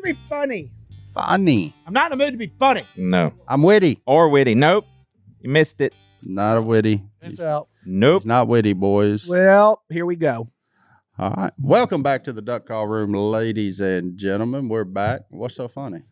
to be funny. Funny. I'm not in the mood to be funny. No. I'm witty. Or witty. Nope. You missed it. Not a witty. It's out. Nope. He's not witty, boys. Well, here we go. All right. Welcome back to the Duck Call Room, ladies and gentlemen. We're back. What's so funny?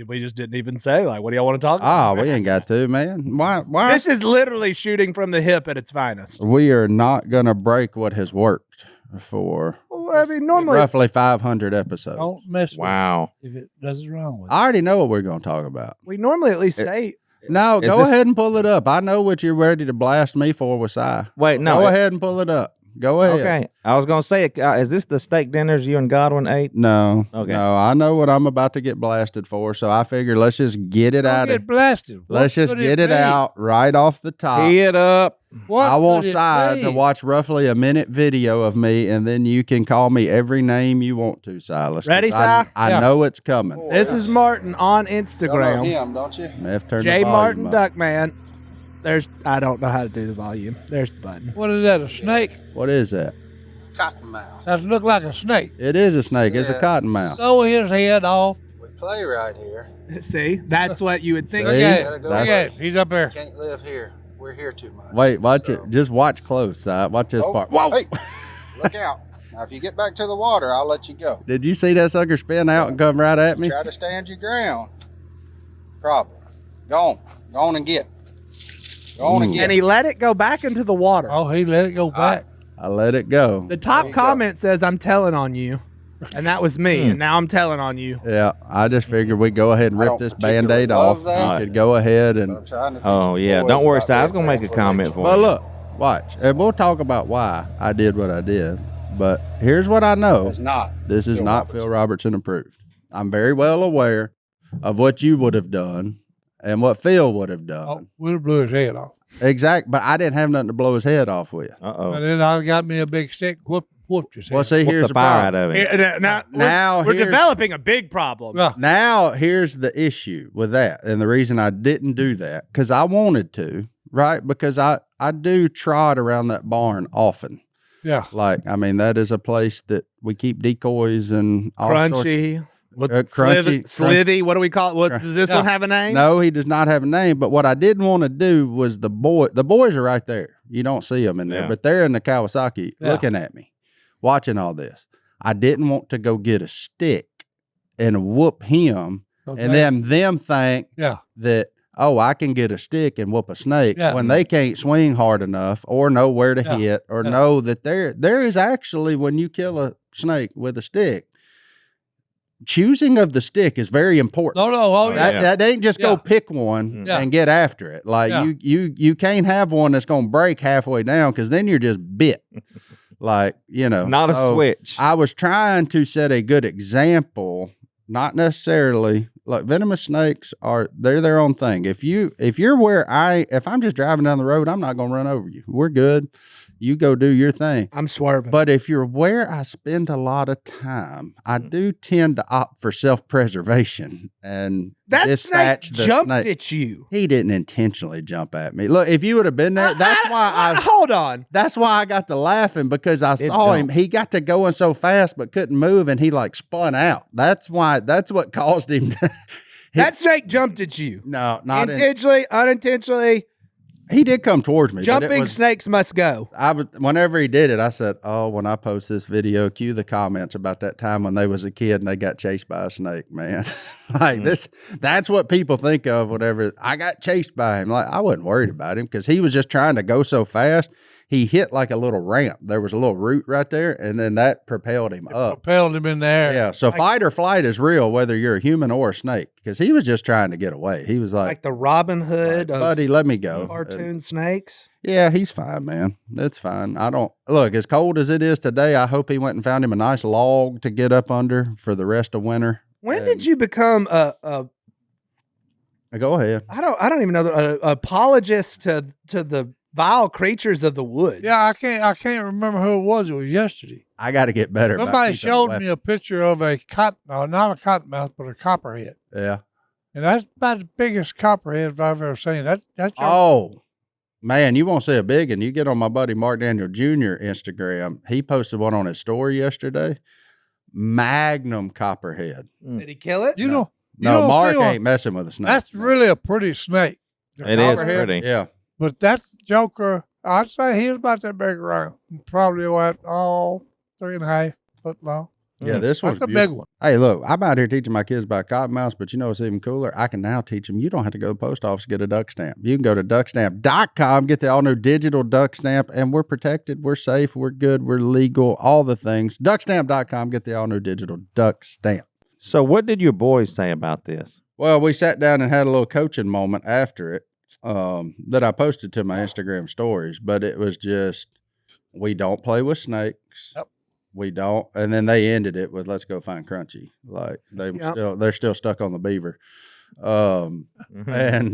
We just didn't even say, like, what do y'all want to talk about? Oh, we ain't got to, man. Why? This is literally shooting from the hip at its finest. We are not going to break what has worked for Well, I mean, normally, roughly 500 episodes. Don't mess with Wow. it if it does it wrong with it. I already know what we're going to talk about. we normally at least say, No, Is go this- ahead and pull it up. I know what you're ready to blast me for with Si. Wait, no. Go ahead and pull it up. Go ahead. Okay. I was going to say, is this the steak dinners you and Godwin ate? No. Okay. No, I know what I'm about to get blasted for, so I figure let's just get it Don't out get of blasted. Let's What just could get it be? out right off the top. Tee it up. What I want could it Si be? to watch roughly a minute video of me, and then you can call me every name you want to, Silas. 'cause Ready, Si? I Yeah. know it's coming. this is Martin on Instagram. him, don't you? Turn J. the volume Martin up. Duckman. I don't know how to do the volume. There's the button. What is that? A snake? What is that? Cottonmouth. That look like a snake. It is a snake. It's a Yeah. cottonmouth. Sew his head off. We play right here. See, that's what you would think. Look See? at Gotta it. go Look That's- at it. He's up there. Can't live here. We're here too much. Wait, watch So- it. Just watch close, Si. Watch this Oh, part. Whoa! Hey, look out. Now, if you get back to the water, I'll let you go. Did you see that sucker spin out and come right at me? Try to stand your ground. Problem. Go on and get. Go on and Ooh. get. And he let it go back into the water. Oh, he let it go back. I let it go. The top There you go. comment says, "I'm telling on you," and that was me. And now I'm telling on you. Yeah, I just figured we'd go ahead and I rip don't this particularly Band-Aid love off. that. You could go ahead I'm and... trying to teach Oh, the yeah. boys Don't worry, about Si. I was going to make a transformation. comment for But you. look, watch. And we'll talk about why I did what I did. But here's what I know. It's not. This is Phil not Robertson. Phil Robertson approved. I'm very well aware of what you would have done and what Phil would have done. Oh, would have blew his head off. Exact, but I didn't have nothing to blow his head off with. And Uh-oh. then I got me a big stick, whooped his head. Well, see, Whoop here's the the fire out problem. of it. Here- now, Now we're here's- developing a big problem. Yeah. Now, here's the issue with that. And the reason I didn't do that, because I wanted to, right? Because I do trot around that barn often. Yeah. Like, I mean, that is a place that we keep decoys and all sorts. Crunchy. What, Crunchy- slithy. What do we call it? What does this Yeah. one have a name? No, he does not have a name. But what I didn't want to do was the boys are right there. You don't see them in there, Yeah. but they're in the Kawasaki Yeah. looking at me, watching all this. I didn't want to go get a stick and whoop him, Okay. and then them think Yeah. that, oh, I can get a stick and whoop a snake Yeah. when they can't swing hard enough or know where to Yeah. hit or Yeah. know that there is actually, when you kill a snake with a stick, choosing of the stick is very important. No, no. Oh, yeah. That ain't just go Yeah. pick one Yeah. and get after it. Like Yeah. you can't have one that's gonna break halfway down because then you're just bit. Like, you know. Not a so switch. I was trying to set a good example, not necessarily like venomous snakes they're their own thing. If you're if I'm just driving down the road, I'm not gonna run over you. We're good. You go do your thing. I'm swerving. But if you're where I spend a lot of time, I do tend to opt for self-preservation and that snake dispatch the jumped snake. at you. He didn't intentionally jump at me. Look, if you would have been there, Hold on. that's why I got to laughing because I saw him. He got to going so fast but couldn't move, and he like spun out. That's what caused him. That snake jumped at you. No, not Intentionally, unintentionally. He did come towards me. but it Jumping was- snakes must go. whenever he did it, I said, "Oh, when I post this video, cue the comments about that time when they was a kid and they got chased by a snake, man." Like that's what people think of whenever I got chased by him. Like I wasn't worried about him because he was just trying to go so fast. He hit like a little ramp. There was a little root right there, and then that propelled him up. Propelled him in the air. Yeah, so fight or flight is real, whether you're a human or a snake, because he was just trying to get away. He was Like like, the Robin Hood of buddy, let me go. cartoon snakes. Yeah, he's fine, man. It's fine. I don't look as cold as it is today. I hope he went and found him a nice log to get up under for the rest of winter. When did you become a Go ahead. I don't even know a apologist to the vile creatures of the woods? Yeah, I can't remember who it was. It was yesterday. I got to get better. about Somebody keeping showed it me a picture of a not a cottonmouth, but a copperhead. Yeah. And that's about the biggest copperhead I've ever seen. That's your, Oh, man, you won't see a big one. You get on my buddy Mark Daniel Jr. Instagram. He posted one on his story yesterday. magnum copperhead. Did he kill it? You know, No, don't Mark see one. ain't messing with a snake. That's really a pretty snake. The It is copperhead. pretty. Yeah. But that joker, I'd say he was about that big around. Probably what, 3.5 foot long. Yeah, this one's That's a beautiful. big one. Hey, look, I'm out here teaching my kids about cottonmouths, but you know what's even cooler? I can now teach them you don't have to go to the post office to get a duck stamp. You can go to duckstamp.com, get the all-new digital duck stamp, and we're protected, we're safe, we're good, we're legal, all the things. Duckstamp.com, get the all-new digital duck stamp. So what did your boys say about this? Well, we sat down and had a little coaching moment after it that I posted to my Instagram stories, but it was just, we don't play with snakes. Yep. We don't. And then they ended it with, let's go find Crunchy. Like they're still stuck on the beaver. And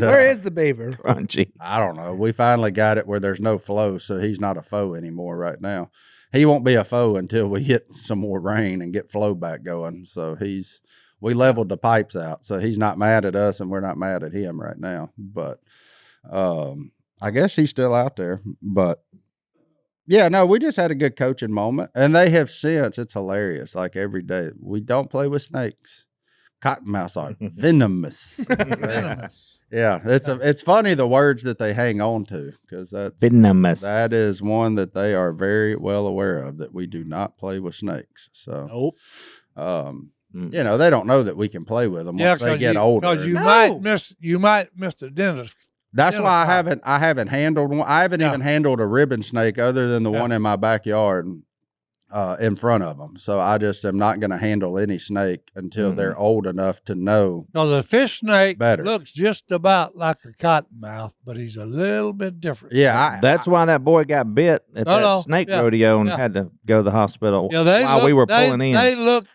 Where is the beaver? Crunchy? I don't know. We finally got it where there's no flow. So he's not a foe anymore right now. He won't be a foe until we hit some more rain and get flow back going. So we leveled the pipes out. So he's not mad at us and we're not mad at him right now. But I guess he's still out there. But yeah, no, we just had a good coaching moment. And they have since, it's hilarious. Like every day, we don't play with snakes. Cottonmouths are venomous. Venomous. Yeah, it's funny the words that they hang on to because Venomous. that is one that they are very well aware of, that we do not play with snakes. So, Nope. you know, they don't know that we can play with them once they get older. Because you No. might miss the dentist. That's why I Identify. haven't handled one. I haven't Yeah. even handled a ribbon snake other than the Yeah. one in my backyard in front of them. So I just am not going to handle any snake until they're old enough to know. Because a fish snake Better. looks just about like a cottonmouth, but he's a little bit different. Yeah, That's why that boy got bit at that snake rodeo and had to go to the hospital while we were pulling in. They look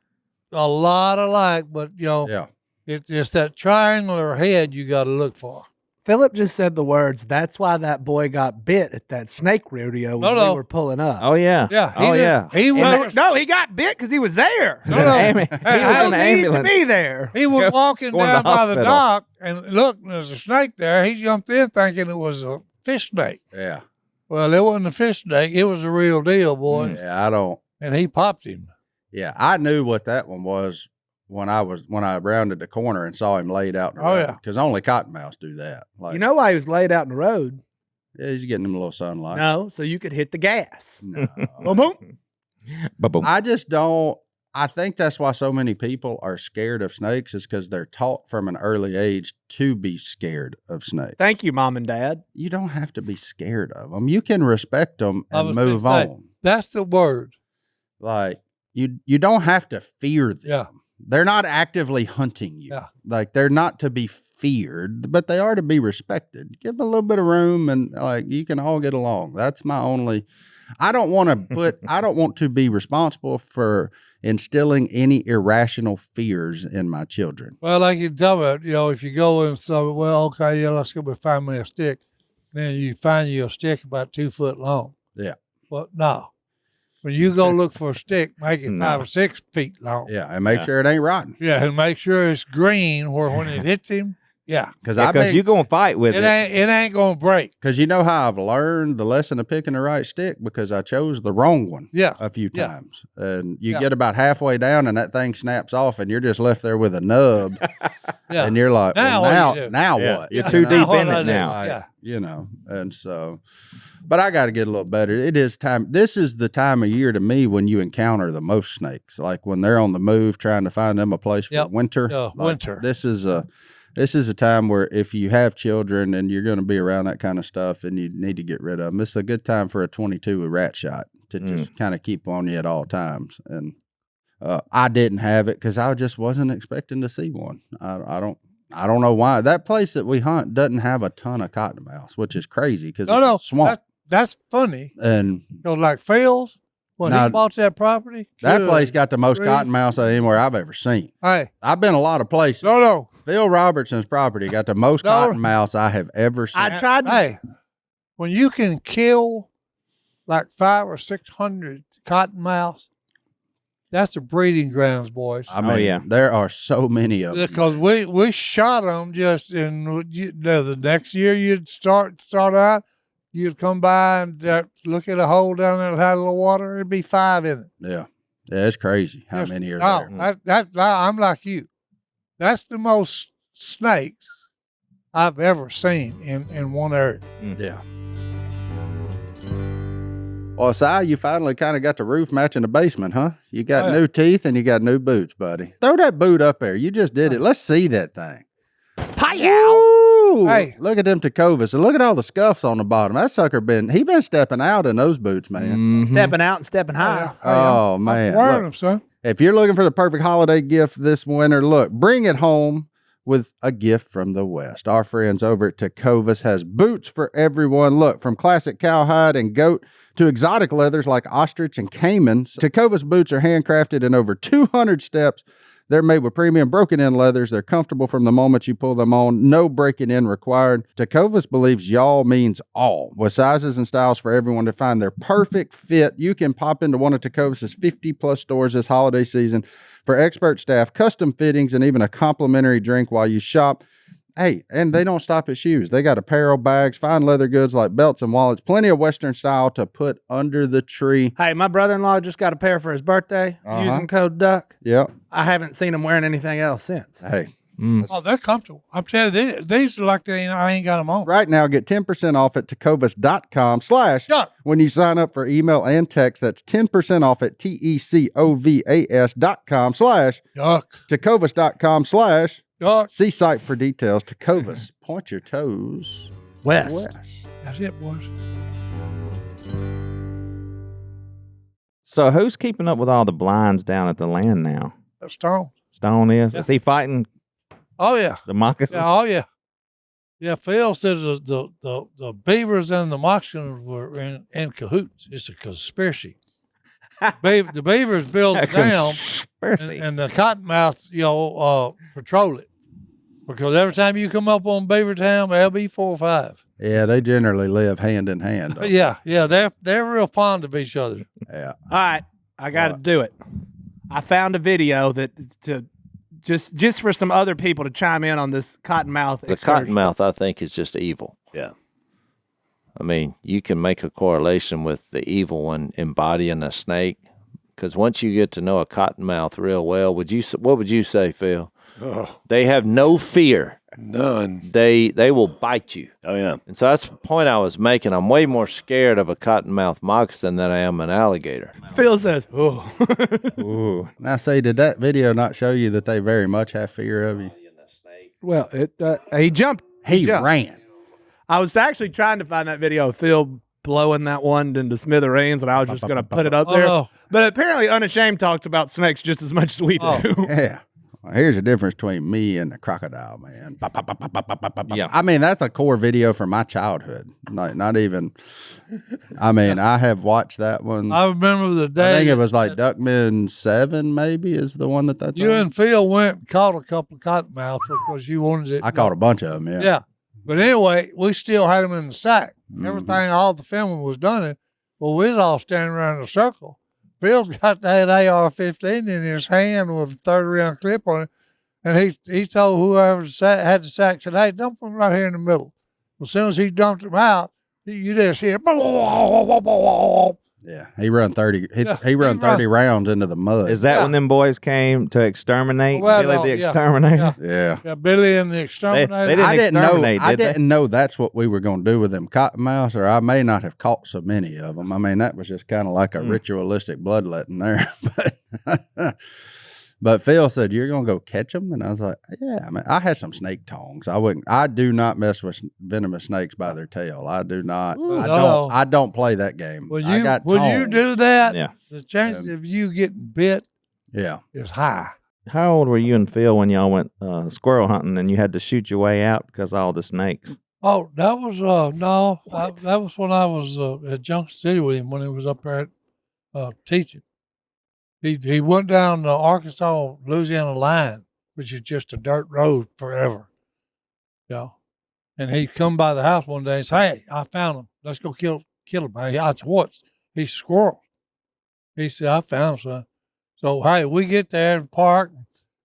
a lot alike, but yeah. it's that triangular head you got to look for. Phillip just said the words, that's why that boy got bit at that snake rodeo when we were pulling up. Oh yeah. Yeah. Oh yeah. He was. No, he got bit because he was there. No. He was I in don't the need to ambulance. be there. He was walking going to down the by the hospital. dock and look, there's a snake there. He jumped in thinking it was a fish snake. Yeah. Well, it wasn't a fish snake. It was a real deal, boy. Yeah. I don't. And he popped him. Yeah. I knew what that one was when I rounded the corner and saw him laid out in the Oh, road. yeah. Because only cottonmouths do that. Like, You know why he was laid out in the road? yeah, he's getting him a little sunlight. No, so you could hit the gas. No. Boom, boom. Ba-boom. I just don't. I think that's why so many people are scared of snakes, is because they're taught from an early age to be scared of snakes. Thank you, Mom and Dad. You don't have to be scared of them. You can respect them I and was move gonna say, on. That's the word. Like you don't have to fear them. Yeah. They're not actively hunting you. Yeah. Like they're not to be feared, but they are to be respected. Give them a little bit of room and like you can all get along. That's my only I don't want to be responsible for instilling any irrational fears in my children. Well, like you tell me, if you go and say, well, okay, yeah, let's go find me a stick. Then you find you a stick about 2 foot long. Yeah. Well, no. When you go look for a stick, make it No. 5 or 6 feet long. Yeah, and make sure it ain't rotten. Yeah, and make sure it's green where when it hits him, yeah. Because Because you're gonna fight with It it. ain't gonna break. you know how I've learned the lesson of picking the right stick, because I chose the wrong one Yeah. a few Yeah. times. And you Yeah. get about halfway down and that thing snaps off and you're just left there with a nub. Yeah. And you're like, Now well, what do you do? now Yeah, what? you're Yeah. too Now deep what in do I it do? now. Like, Yeah. you know, and so, but I got to get a little better. It is time. This is the time of year to me when you encounter the most snakes, like when they're on the move trying to find them a place for Yep. winter. Yeah, Like, winter. This is a time where if you have children and you're going to be around that kind of stuff and you need to get rid of them, it's a good time for a 22 with rat shot to just kind of keep on you at all times. And I didn't have it because I just wasn't expecting to see one. I don't know why. That place that we hunt doesn't have a ton of cottonmouths, which is crazy because No, it's a swamp. That's funny. And Like Phil's, when Now, he bought that property. that good place got the most grief. cottonmouths anywhere I've ever seen. Hey, I've been a lot of places. no. Phil Robertson's property got the most No. cottonmouths I have ever seen. I tried to. Hey, when you can kill like 500 or 600 cottonmouths, that's the breeding grounds, boys. I mean, yeah. there are so many of them. Because we shot them just in the next year. You'd start out, you'd come by and look at a hole down there that had a little water. It'd be 5 in it. Yeah. Yeah, it's crazy how many are there. I'm like you. That's the most snakes I've ever seen in one area. Yeah. Well, Si, you finally kind of got the roof matching the basement, huh? You got new teeth and you got new boots, buddy. Throw that boot up there. You just did it. Let's see that thing. Hey, look at them Tecovas. And look at all the scuffs on the bottom. That sucker he been stepping out in those boots, man. Mm-hmm. Stepping out and stepping high. Oh, man. I'm wearing them, son. If you're looking for the perfect holiday gift this winter, look, bring it home with a gift from the West. Our friends over at Tecovas has boots for everyone. Look, from classic cowhide and goat to exotic leathers like ostrich and caiman, Tecovas boots are handcrafted in over 200 steps. They're made with premium broken-in leathers. They're comfortable from the moment you pull them on. No breaking in required. Tecovas believes y'all means all, with sizes and styles for everyone to find their perfect fit. You can pop into one of Tecovas' 50-plus stores this holiday season for expert staff, custom fittings, and even a complimentary drink while you shop. Hey, and they don't stop at shoes. They got apparel, bags, fine leather goods like belts and wallets, plenty of Western style to put under the tree. Hey, my brother-in-law just got a pair for his birthday using code DUCK. Yep. I haven't seen him wearing anything else since. Hey. Oh, they're comfortable. I'm telling you, these are like I ain't got them on. Right now, get 10% off at tecovas.com/ when you sign up for email and text. That's 10% off at tecovas.com/ tecovas.com/ see site for details. Tecovas, point your toes west. That's it, boys. So who's keeping up with all the blinds down at the land now? Stone. Stone is? Yeah. Is he fighting? Oh, yeah. The moccasins? Yeah, oh, yeah. Yeah, Phil says the beavers and the moccasins were in cahoots. It's a conspiracy. The beavers build the dam, and the cottonmouths, patrol it. Because every time you come up on Beaver Town, they'll be 4 or 5. Yeah, they generally live hand in hand. Yeah, they're real fond of each other. Yeah. All right, I got to do it. I found a video that just for some other people to chime in on this cottonmouth. The cottonmouth, I think, is just evil. Yeah. I mean, you can make a correlation with the evil one embodying a snake, because once you get to know a cottonmouth real well, what would you say, Phil? Oh. They have no fear. None. They will bite you. Oh, yeah. And so that's the point I was making. I'm way more scared of a cottonmouth moccasin than I am an alligator. Phil says, "Oh." Ooh. Now, say, did that video not show you that they very much have fear of you? Well, he jumped. He ran. I was actually trying to find that video of Phil blowing that one into smithereens, and I was just going to put it up there. No. But apparently Unashamed talks about snakes just as much as we do. Yeah. Well, here's the difference between me and the crocodile man. Yeah. I mean, that's a core video from my childhood. Not even. I mean, I have watched that one. I remember the day. I think it was like Duckman 7, maybe, is the one that's you on. and Phil went and caught a couple of cottonmouths because you wanted it. I caught a bunch of them, yeah. Yeah. But anyway, we still had them in the sack. Mm-hmm. Everything, all the filming was done. Well, we was all standing around in a circle. Phil's got that AR-15 in his hand with a 30-round clip on it, and he told whoever had the sack, said, "Hey, dump them right here in the middle." Well, as soon as he dumped them out, you just hear. Yeah, he run 30. He run 30 rounds into the mud. Is that when them boys came to exterminate Billy the Exterminator? Yeah, Billy and the Exterminator. They didn't exterminate, I did they? didn't know that's what we were going to do with them cottonmouths, or I may not have caught so many of them. I mean, that was just kind of like a ritualistic bloodletting there. But Phil said, "You're going to go catch them?" And I was like, "Yeah, I mean, I had some snake tongs. I do not mess with venomous snakes by their tail. I do not. Ooh, I don't play that game. When I got you do that, Yeah. the chances of you getting bit is high. How old were you and Phil when y'all went squirrel hunting and you had to shoot your way out because of all the snakes? Oh, that was that was when I was at Junction City with him when he was up there teaching. He went down the Arkansas-Louisiana line, which is just a dirt road forever. Yeah. And he come by the house one day and said, "Hey, I found him. Let's go kill him." I said, "What?" He's squirrel. He said, "I found him, son." So, hey, we get there and park.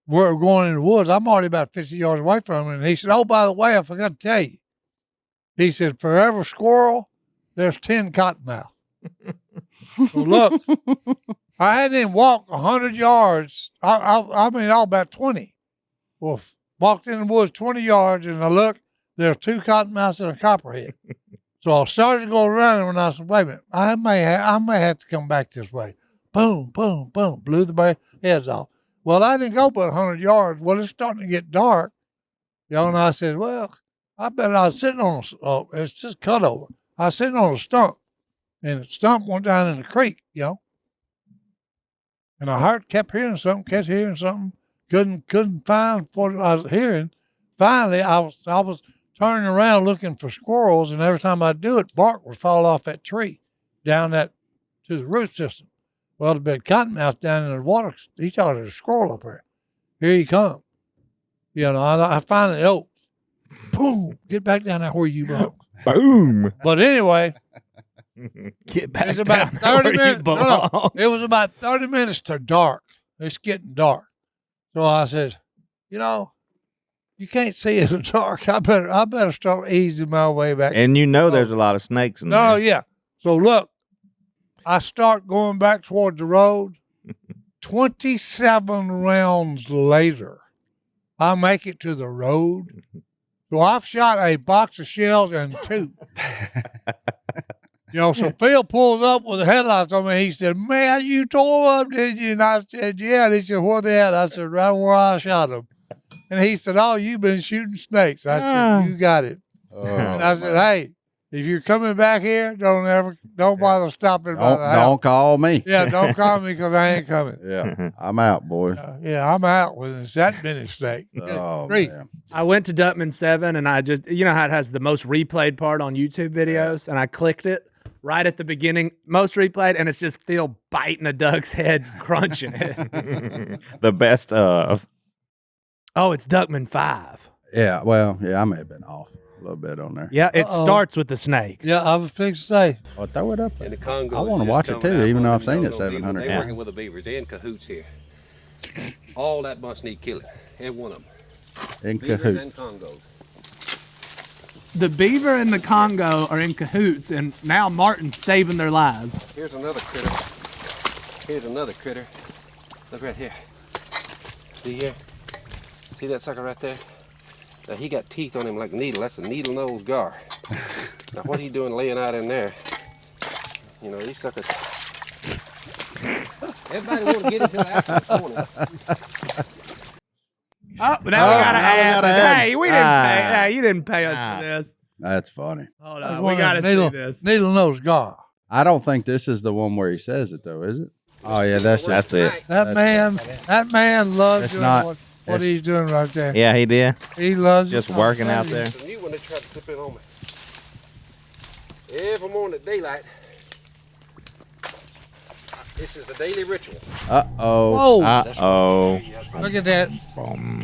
We're going in the woods. I'm already about 50 yards away from him. And he said, "Oh, by the way, I forgot to tell you." He said, "For every squirrel, there's 10 cottonmouth." So look, I hadn't even walked 100 yards. I mean, all about 20. Well, walked in the woods 20 yards, and I looked. There are 2 cottonmouths and a copperhead. So I started to go around, and I said, wait a minute, I may have to come back this way. Boom, boom, boom, blew the heads off. Well, I didn't go but 100 yards. Well, it's starting to get dark. And I said, well, I was sitting on it's just cut over. I was sitting on a stump, and the stump went down in the creek, And I kept hearing something, couldn't find what I was hearing. Finally, I was turning around looking for squirrels, and every time I do it, bark would fall off that tree down to the root system. Well, the big cottonmouth down in the water, he thought there's a squirrel up there. Here he come. I finally, boom, get back down there where you belong. Boom. But anyway, Get back it's about down there 30 where you minutes. belong. It was about 30 minutes to dark. It's getting dark. So I said, you can't see in the dark. I better start easing my way back. And there's a lot of snakes in there. No, yeah. So look, I start going back toward the road. 27 rounds later, I make it to the road. So I've shot a box of shells and 2. So Phil pulls up with the headlights on me. He said, man, you tore up, did you? And I said, yeah. And he said, where they at? I said, right where I shot them. And he said, oh, you've been shooting snakes. I said, you got it. And I said, hey, if you're coming back here, don't bother stopping by the house. Don't call me. Yeah, don't call me because I ain't coming. Yeah, I'm out, boy. I'm out with that many snake. Oh, 3. man. I went to Duckman 7, and I just, how it has the most replayed part on YouTube videos, and I clicked it right at the beginning, most replayed, and it's just Phil biting a duck's head, crunching it. The best of. Oh, it's Duckman 5. Yeah, well, I may have been off a little bit on there. Yeah, it starts with the snake. Yeah, I was fixing to say. Well, throw it up. In the Congo, I want to watch it too, even though I've seen it 700 They're times. working with the beavers. They're in cahoots here. All that must need killing. Every one of them. In Beavers cahoots. and Congos. The beaver and the Congo are in cahoots, and now Martin's saving their lives. Here's another critter. Here's another critter. Look right here. See here? See that sucker right there? Now he got teeth on him like a needle. That's a needle-nosed gar. Now what he doing laying out in there? These suckers. Everybody want to get into the action this morning. Oh, now we gotta add. Hey, we didn't pay. Hey, you didn't pay us for this. That's funny. Hold on, we gotta see this. Needle-nosed gar. I don't think this is the one where he says it, though, is it? Oh, yeah, that's it. That man loves doing what he's doing right there. Yeah, he did. He loves just working out there. It's a new one they tried to slip in on me. Every morning at daylight. This is the daily ritual. Uh-oh. Whoa. Uh-oh. Look at that.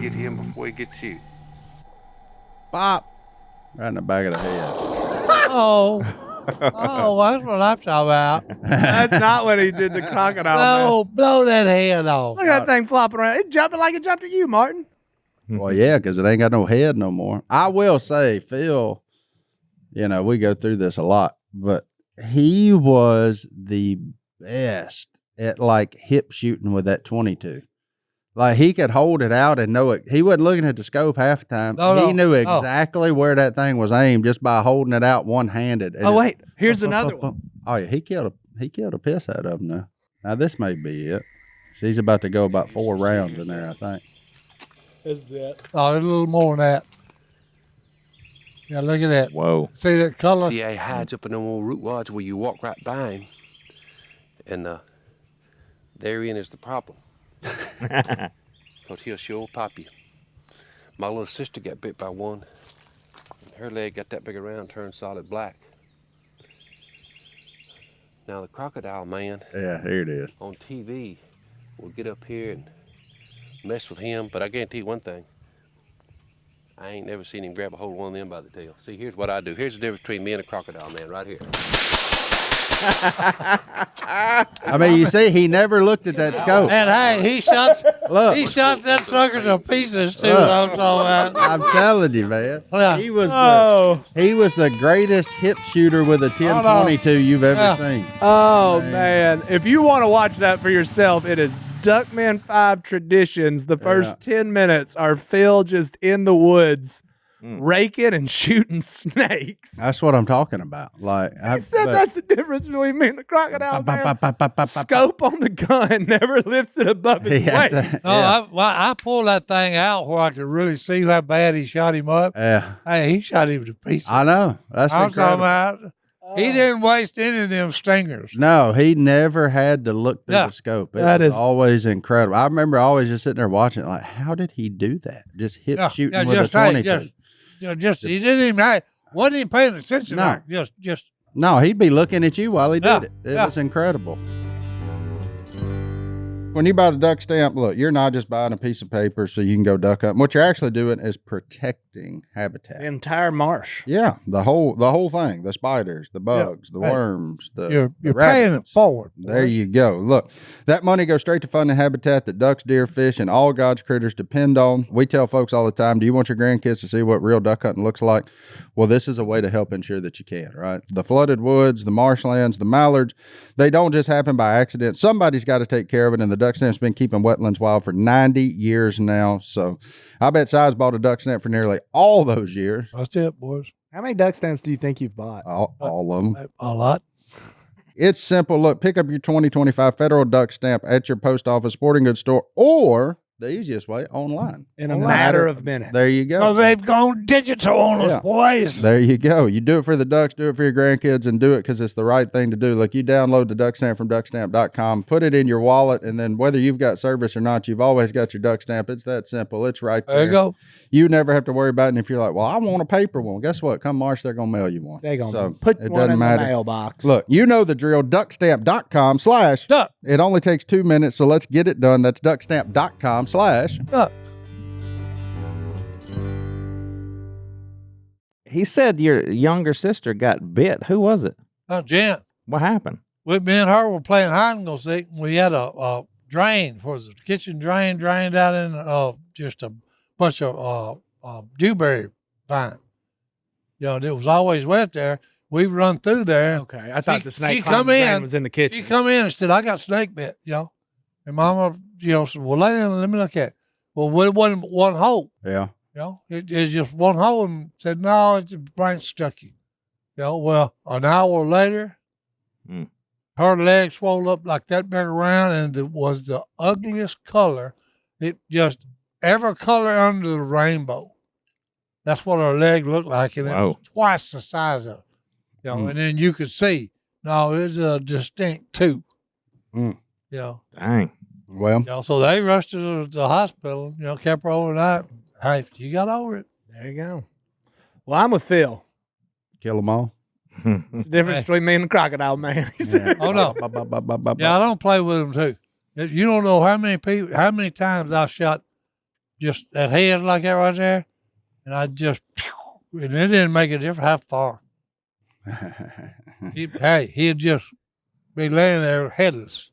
Get him before he gets you. Bop. Right in the back of the head. Oh, that's what I'm talking about. That's not what he did to Crocodile Man. Blow that head off. Look at that thing flopping around. It's jumping like it jumped at you, Martin. Well, yeah, because it ain't got no head no more. I will say, Phil, we go through this a lot, but he was the best at like hip shooting with that 22. Like he could hold it out and know it. He wasn't looking at the scope half the time. He knew exactly where that thing was aimed just by holding it out one-handed. Oh wait, here's another one. Oh yeah, he killed a piss out of him now. Now this may be it. So he's about to go about 4 rounds in there, I think. This is it. Oh, a little more than that. Yeah, look at that. Whoa. See that color? See, he hides up in them old root wads where you walk right by him. And therein is the problem. Because he'll sure pop you. My little sister got bit by one. And her leg got that big around, turned solid black. Now the Crocodile Man. Yeah, here it is. On TV will get up here and mess with him, but I guarantee you one thing. I ain't never seen him grab a hold of one of them by the tail. See, here's what I do. Here's the difference between me and a Crocodile Man right here. I mean, you see, he never looked at that scope. And hey, he shot Look. that sucker to pieces too. I'm talking about. I'm telling you, man. Yeah. He was Oh. he was the greatest hip shooter with a 10-22 you've ever seen. Oh man. If you want to watch that for yourself, it is Duckman 5 Traditions. The first 10 minutes are Phil just in the woods raking and shooting snakes. That's what I'm talking about. Like I said that's the difference between me and the crocodile man. Scope on the gun never lifts it above his waist. I pulled that thing out where I could really see how bad he shot him up. Yeah. Hey, he shot him to pieces. I know. That's I'm incredible. talking about. He didn't waste any of them stingers. No, he never had to look through the scope. It was always incredible. I remember always just sitting there watching it like, how did he do that? Just shooting with a 22. He didn't even wasn't even paying attention. No. Just No, he'd be looking at you while he did it. It was incredible. When you buy the duck stamp, look, you're not just buying a piece of paper so you can go duck hunting. What you're actually doing is protecting habitat. The entire marsh. Yeah, the whole thing. The spiders, the bugs, the worms, the you're rabbits. paying it forward. There you go. Look, that money goes straight to funding habitat that ducks, deer, fish, and all God's critters depend on. We tell folks all the time, do you want your grandkids to see what real duck hunting looks like? Well, this is a way to help ensure that you can, right? The flooded woods, the marshlands, the mallards, they don't just happen by accident. Somebody's got to take care of it, and the duck stamp's been keeping wetlands wild for 90 years now. So I bet Si's bought a duck stamp for nearly all those years. That's it, boys. How many duck stamps do you think you've bought? All of them. A lot. It's simple. Look, pick up your 2025 federal duck stamp at your post office, sporting goods store, or the easiest way, online. In a matter of minutes. There you go. Because they've gone digital on us, boys. There you go. You do it for the ducks, do it for your grandkids, and do it because it's the right thing to do. Look, you download the duck stamp from duckstamp.com, put it in your wallet, and then whether you've got service or not, you've always got your duck stamp. It's that simple. It's right there. There you go. You never have to worry about it. And if you're like, well, I want a paper one, guess what? Come March, they're going to mail you one. They're going to So put it one doesn't in matter. the mailbox. Look, you know the drill. Duckstamp.com/duck. It only takes 2 minutes, so let's get it done. That's duckstamp.com/duck. He said your younger sister got bit. Who was it? Jen. What happened? Me and her were playing hide and go seek. We had a drain for the kitchen drained out in just a bunch of dewberry vine. You know, it was always wet there. We run through there. Okay, I thought the snake she come in, was in the kitchen. She come in and said, I got snake bit, you know. And Mama, said, well, let me look at it. Well, it wasn't one hole. Yeah. You know, it's just one hole, and said, no, it's a branch stuck you. You know, well, an hour later, her leg swelled up like that big around, and it was the ugliest color. It just every color under the rainbow. That's what her leg looked like, and it was twice the size of it. You know, and then you could see, no, it was a distinct tooth. You know. Dang. Well. You know, so they rushed her to the hospital, you know, kept her overnight. Hey, you got over it. There you go. Well, I'm with Phil. Kill them all. It's the difference between me and the crocodile man. Yeah. Oh, no. Yeah, I don't play with them, too. You don't know how many times I shot just at head like that right there, and I just, and it didn't make a difference how far. He'd just be laying there headless.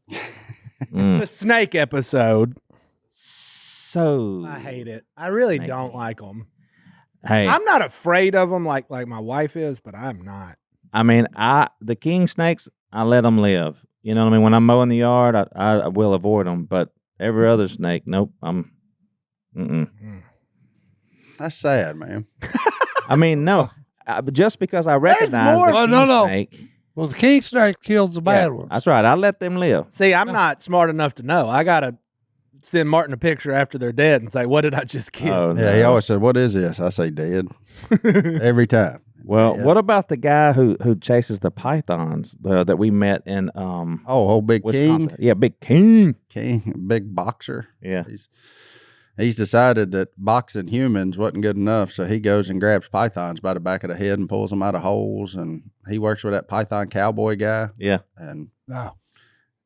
The snake episode. So I hate it. I really don't like them. Hey, I'm not afraid of them like my wife is, but I'm not. I mean, the king snakes, I let them live. You know what I mean? When I'm mowing the yard, I will avoid them. But every other snake, nope. That's sad, man. I mean, no. Just because I recognize more. the king snake. Well, the king snake kills the bad one. That's right. I let them live. See, I'm not smart enough to know. I got to send Martin a picture after they're dead and say, what did I just kill? Oh, Yeah, he always said, what is this? I say dead. Every time. Well, dead. what about the guy who chases the pythons that we met in old Big Wisconsin? King? Yeah, Big King. Big boxer. Yeah. He's decided that boxing humans wasn't good enough, so he goes and grabs pythons by the back of the head and pulls them out of holes, and he works with that python cowboy guy. Yeah. And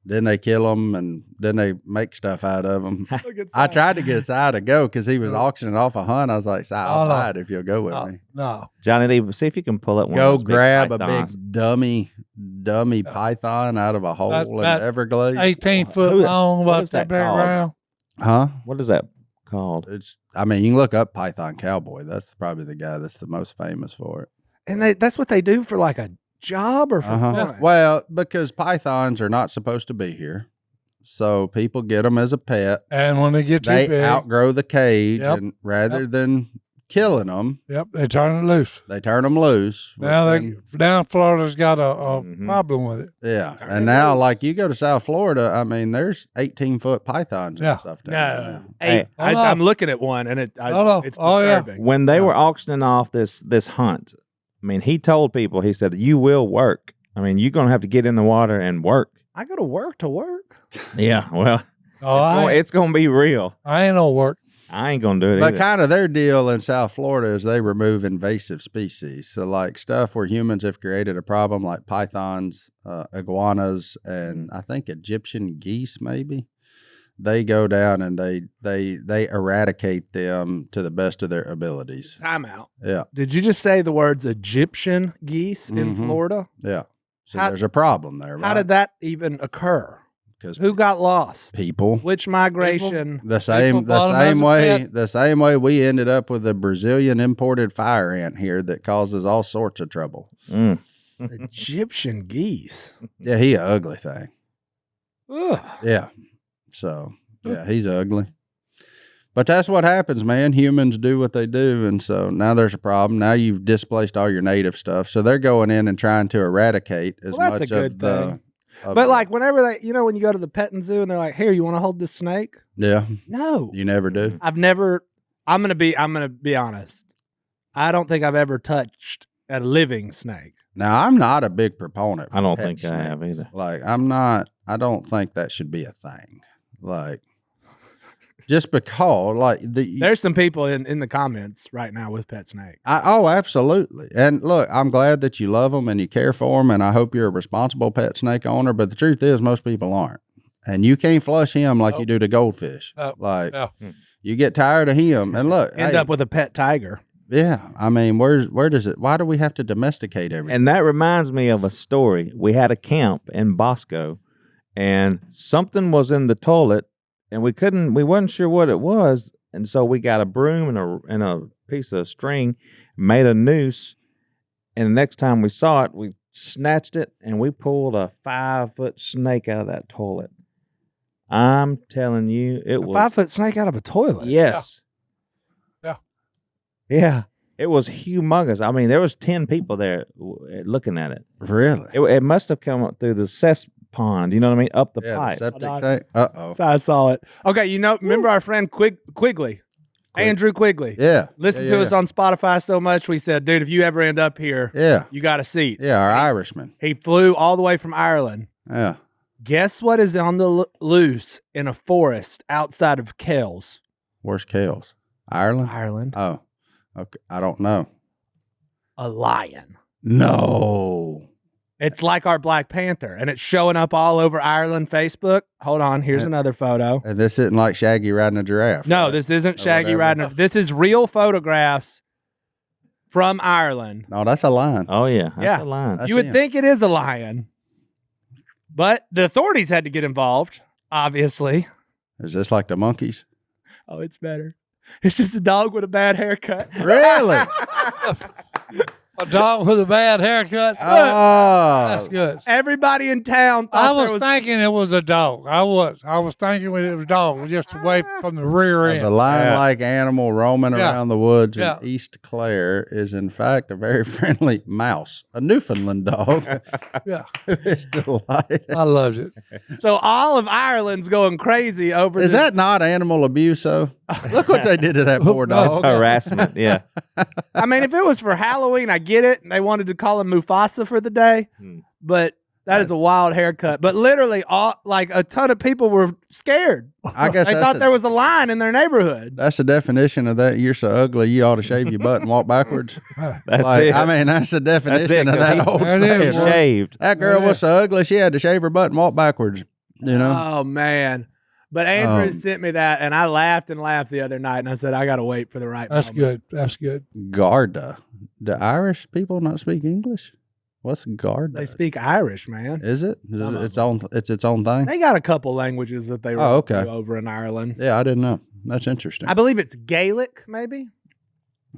Then they kill them, and then they make stuff out of them. Look at I Si. tried to get Si to go because he was auctioning off a hunt. I was like, Si, I'll Oh, no. buy it if you'll go with No, me. no. Johnny Lee, see if you can pull up one. Go of those grab a pythons. big dummy python out of a hole in the that Everglades. 18-foot Who- long, what about is that that big called? round. Huh? What is that called? I mean, you can look up Python Cowboy. That's probably the guy that's the most famous for it. And that's what they do for like a job or for fun. Well, because pythons are not supposed to be here. So people get them as a pet. And when they get too They big, outgrow the cage, Yep. and rather than killing them, they turn it loose. they turn them loose. which Now then- now Florida's got a Mhm. problem with it. yeah. And now, like, you go to South Florida, I mean, there's 18-foot pythons and Yeah. stuff down there No. now. Hey, I, no. I'm looking at one and it's Oh, yeah. disturbing. When they Yeah. were auctioning off this hunt, I mean, he told people, he said, you will work. I mean, you're going to have to get in the water and work. I go to work. Yeah, well, Oh, it's going to be real. I ain't no work. I ain't going to do it But either. kind of their deal in South Florida is they remove invasive species. So, like, stuff where humans have created a problem, like pythons, iguanas, and I think Egyptian geese, maybe. They go down and they eradicate them to the best of their abilities. Time out. Yeah, Did you just say the words Egyptian geese in Mhm. Florida? yeah. So How- there's a problem there, right? How did that even occur? Because Who got lost? people Which migration? the same bought 'em as a pet. the same way we ended up with a Brazilian imported fire ant here that causes all sorts of trouble. Mm. Egyptian geese. Yeah, he a ugly thing. Ugh. Yeah. So, yeah, he's ugly. But that's what happens, man. Humans do what they do. And so now there's a problem. Now you've displaced all your native stuff. So they're going in and trying to eradicate as Well, that's much a good of the. thing. of But the- like whenever when you go to the petting zoo and they're like, "Here, you want to hold this snake?" yeah, No, you never do. I'm gonna be honest. I don't think I've ever touched a living snake. Now, I'm not a big proponent. I don't for pet think I have snakes. either. Like, I don't think that should be a thing. Like, just because, like, There's some people in the comments right now with pet snakes. oh, absolutely. And look, I'm glad that you love them and you care for them, and I hope you're a responsible pet snake owner. But the truth is, most people aren't, and you can't flush him like you do the goldfish. Nope. Like, Yeah. you get tired of him, and look, End hey, up with a pet tiger. yeah. I mean, where does it? Why do we have to domesticate everything? And that reminds me of a story. We had a camp in Bosco, and something was in the toilet, and we weren't sure what it was, and so we got a broom and a piece of string, made a noose, and the next time we saw it, we snatched it and we pulled a 5-foot snake out of that toilet. I'm telling you, it A was 5-foot snake out of a toilet. yes, Yeah. yeah. It was humongous. I mean, there was 10 people there looking at it. Really? It must have come up through the cess pond. You know what I mean? Up the Yeah, the pipe. septic Hold on. tank. Uh-oh. So I saw it. Okay, remember our friend Quigley, Andrew Quigley. Yeah. Listen Yeah, to yeah, us on Spotify so much. We said, dude, if you ever end up here, Yeah. you got a seat. Yeah, our Irishman. He flew all the way from Ireland. Yeah. Guess what is on the loose in a forest outside of Kells, Where's Kales? Ireland? Ireland? Oh, okay. I don't know. A lion. No. It's like our Black Panther, and it's showing up all over Ireland Facebook. Hold on, here's another photo. And this isn't like Shaggy riding a giraffe. No, right? this isn't Or Shaggy whatever. riding. This is real photographs from Ireland. No, that's a lion. Oh yeah, that's Yeah. a line. That's You would him. think it is a lion, but the authorities had to get involved, obviously. Is this like the monkeys? Oh, it's better. It's just a dog with a bad haircut. Really? A dog with a bad haircut. Oh. That's good. Everybody in town thought I there was thinking it was a dog. I was thinking when it was a dog, just away from the rear end. The lion-like animal roaming Yeah. around the woods Yeah. in East Clare is, in fact, a very friendly mouse, a Newfoundland dog. Yeah, It's delight. I loved it. So all of Ireland's going crazy over Is this. that not animal abuse, though? Look what they did to that poor That's dog. harassment. Yeah. I mean, if it was for Halloween, I get it. And they wanted to call him Mufasa for the day, but that is a wild haircut. But literally, a ton of people were scared. I guess They thought there was a lion in their neighborhood. that's the definition of that. You're so ugly, you ought to shave your butt and walk backwards. That's Like, it. I mean, that's the definition of 'cause that he- old There it saying. is. He's shaved. That girl was so ugly, she had to shave her butt and walk backwards. You know, Oh man. But Andrew sent me that, and I laughed and laughed the other night, and I said I got to wait for the right. That's moment. good. That's good. Garda. Do Irish people not speak English? What's Garda? They speak Irish, man. Is it? Is Some it of its own? It's its own thing. They got a couple languages that they Oh, okay. do over in Ireland. Yeah, I didn't know. That's interesting. I believe it's Gaelic, maybe.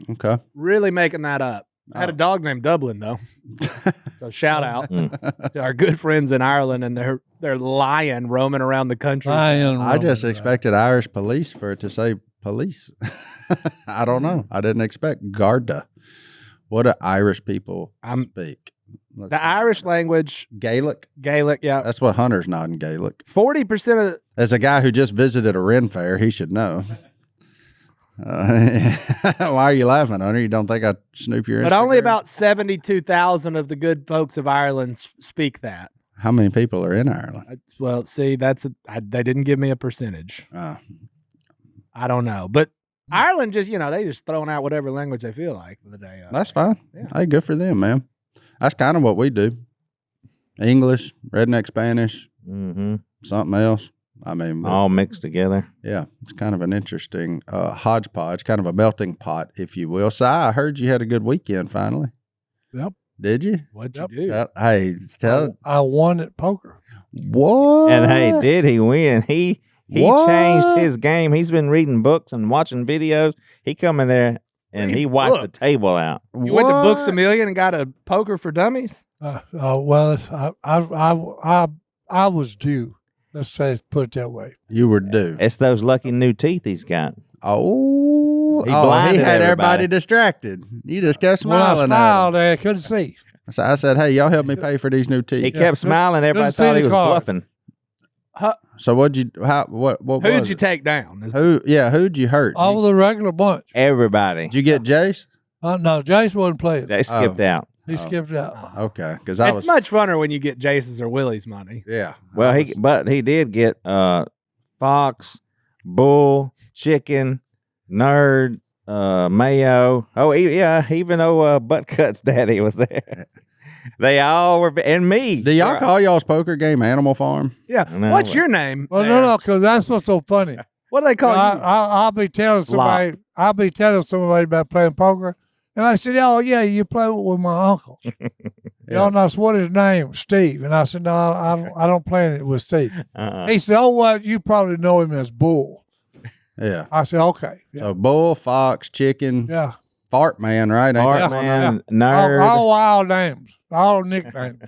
Okay. Really making that up. I had a dog named Dublin though. So shout out to our good friends in Ireland and their lion roaming around the country. I just expected Irish police for it to say police. I don't know. I didn't expect Garda. What do Irish people speak? The Irish language, Gaelic. yeah. That's what Hunter's not in Gaelic. 40% of As a guy who just visited a Ren fair, he should know. Why are you laughing, Hunter? You don't think I snoop your Instagram? but only about 72,000 of the good folks of Ireland speak that. How many people are in Ireland? Well, see, they didn't give me a percentage. Oh. I don't know, but Ireland just they just throwing out whatever language they feel like for the day. That's fine. Yeah. Hey, good for them, man. That's kind of what we do. English, redneck Spanish, something else. I mean, all mixed together. Yeah, it's kind of an interesting hodgepodge, kind of a melting pot, if you will. Si, I heard you had a good weekend finally. Yep. Did you? What'd you do? Hey, tell. I won at poker. What? And hey, did he win? He What? changed his game. He's been reading books and watching videos. He come in there and he wiped the table out. You went to Books A Million and got a poker for dummies? Well, I was due. Let's say, put it that way. You were due. It's those lucky new teeth he's got. Oh, He he blinded had everybody everybody distracted. You just kept When I smiling at smiled, him. I couldn't see. So I said, "Hey, y'all help me pay for these new teeth." He kept smiling. Everybody see thought the he was card. bluffing. So what was Who'd you it? take down? Who'd you hurt? All the regular bunch. Everybody. Did you get Jace? No, Jace wasn't playing. They skipped out. He skipped out. Okay, because It's much funner when you get Jason's or Willie's money. Yeah. Well, he did get fox, bull, chicken, nerd, mayo. Oh, even though Buttcut's daddy was there. They all were, and me. Do y'all call y'all's poker game Animal Farm? Yeah. No, What's your name? Well, there? no, because that's what's so funny. What do they call you? I'll be telling somebody. I'll be telling somebody about playing poker, and I said, "Oh yeah, you play with my uncle." Y'all know what his name? Steve. And I said, "No, I don't play it with Steve." He said, "Oh well, you probably know him as Bull." Yeah. I said, "Okay." Yeah. So bull, fox, chicken, Yeah. fart man, right? Ain't Fart that one of them? man, nerd. All wild names, all nicknames.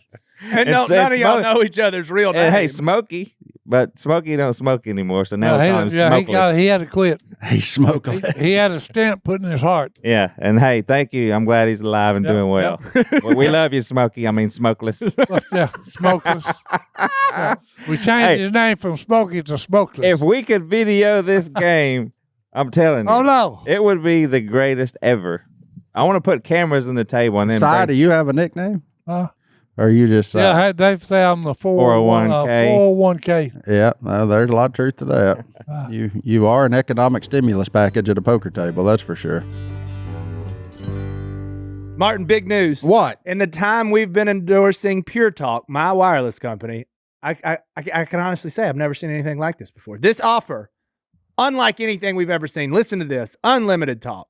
And It's- none of it's y'all funny. know each other's real And names. hey, Smokey. But Smokey don't smoke anymore, so now we call him he Smokeless. had to quit. He's smokeless. He had a stent put in his heart. Yeah, and hey, thank you. I'm glad he's alive and doing well. Well, we love you, Smokey. I mean, Smokeless. Yeah, Smokeless. Yeah. We changed his name from Smokey to Smokeless. If we could video this game, I'm telling you. Oh, no. It would be the greatest ever. I want to put cameras on the table and then Si, do you have a nickname? Or you just yeah, they say I'm the 401k. 401k. Yeah, there's a lot of truth to that. You are an economic stimulus package at a poker table, that's for sure. Martin, big news. What? In the time we've been endorsing Pure Talk, my wireless company, I can honestly say I've never seen anything like this before. This offer, unlike anything we've ever seen. Listen to this. Unlimited talk,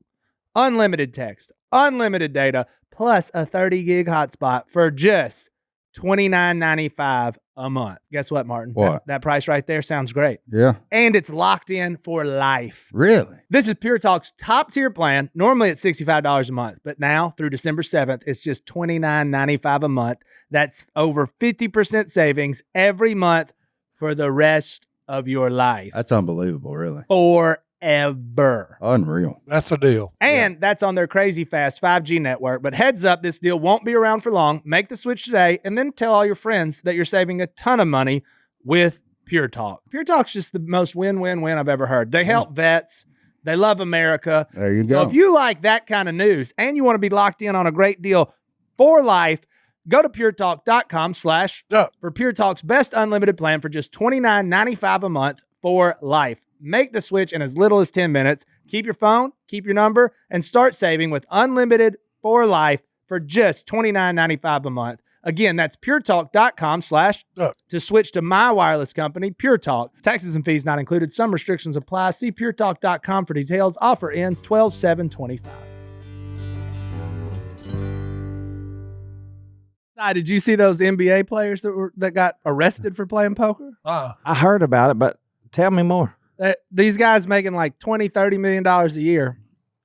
unlimited text, unlimited data, plus a 30 gig hotspot for just $29.95 a month. Guess what, Martin? What? That price right there sounds great. Yeah. And it's locked in for life. Really? This is Pure Talk's top tier plan. Normally it's $65 a month, but now through December 7th, it's just $29.95 a month. That's over 50% savings every month for the rest of your life. That's unbelievable, really. Forever. Unreal. That's a deal. And that's on their crazy fast 5G network. But heads up, this deal won't be around for long. Make the switch today and then tell all your friends that you're saving a ton of money with Pure Talk. Pure Talk's just the most win-win-win I've ever heard. They help vets. They love America. There you go. So if you like that kind of news and you want to be locked in on a great deal for life, go to puretalk.com/ for Pure Talk's best unlimited plan for just $29.95 a month for life. Make the switch in as little as 10 minutes. Keep your phone, keep your number, and start saving with unlimited for life for just $29.95 a month. Again, that's puretalk.com/ to switch to my wireless company, Pure Talk. Taxes and fees not included. Some restrictions apply. See puretalk.com for details. Offer ends 12/7/25. Did you see those NBA players that got arrested for playing poker? I heard about it, but tell me more. These guys making like $20-30 million a year,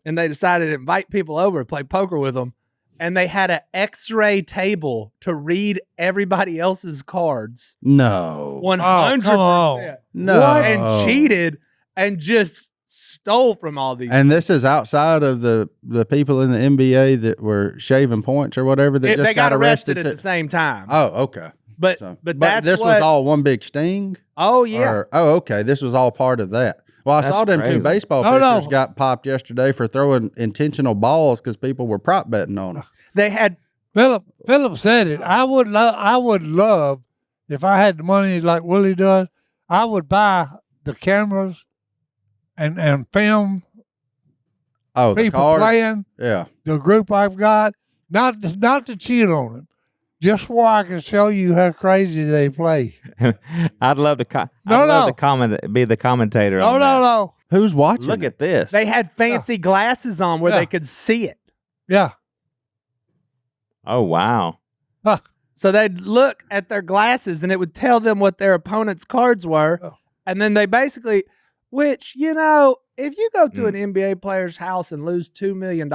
and they decided to invite people over to play poker with them, and they had an X-ray table to read everybody else's cards. No. 100%. come on. No. And cheated and just stole from all these. And this is outside of the people in the NBA that were shaving points or whatever that just they got arrested at too. the same time. Oh, okay. But that's this was all one big sting? Oh, yeah. Okay. This was all part of that. Well, I saw them crazy. 2 baseball pitchers got popped yesterday for throwing intentional balls because people were prop betting on them. They had Phillip said it. I would love if I had the money like Willie does. I would buy the cameras and film Oh, the people cards? playing. Yeah. The group I've got, not to cheat on them, just where I can show you how crazy they play. I'd love to. Be the commentator. No, on that. no. Who's watching? Look it? at this. They had fancy glasses on where Yeah. they could see it. Yeah. Oh wow. So they'd look at their glasses and it would tell them what their opponent's cards were. Oh. And then they basically, which, if you go to an NBA player's house and lose $2 million,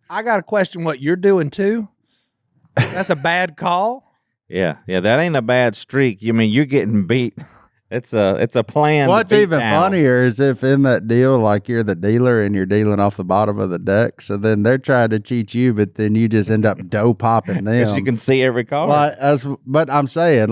I got to question what you're doing too. That's a bad call. Yeah. That ain't a bad streak. You mean you're getting beat? It's a plan. What's to beat even down. funnier is if in that deal, like you're the dealer and you're dealing off the bottom of the deck, so then they're trying to cheat you, but then you just end up dough popping them. Because you can see every card. But I'm saying,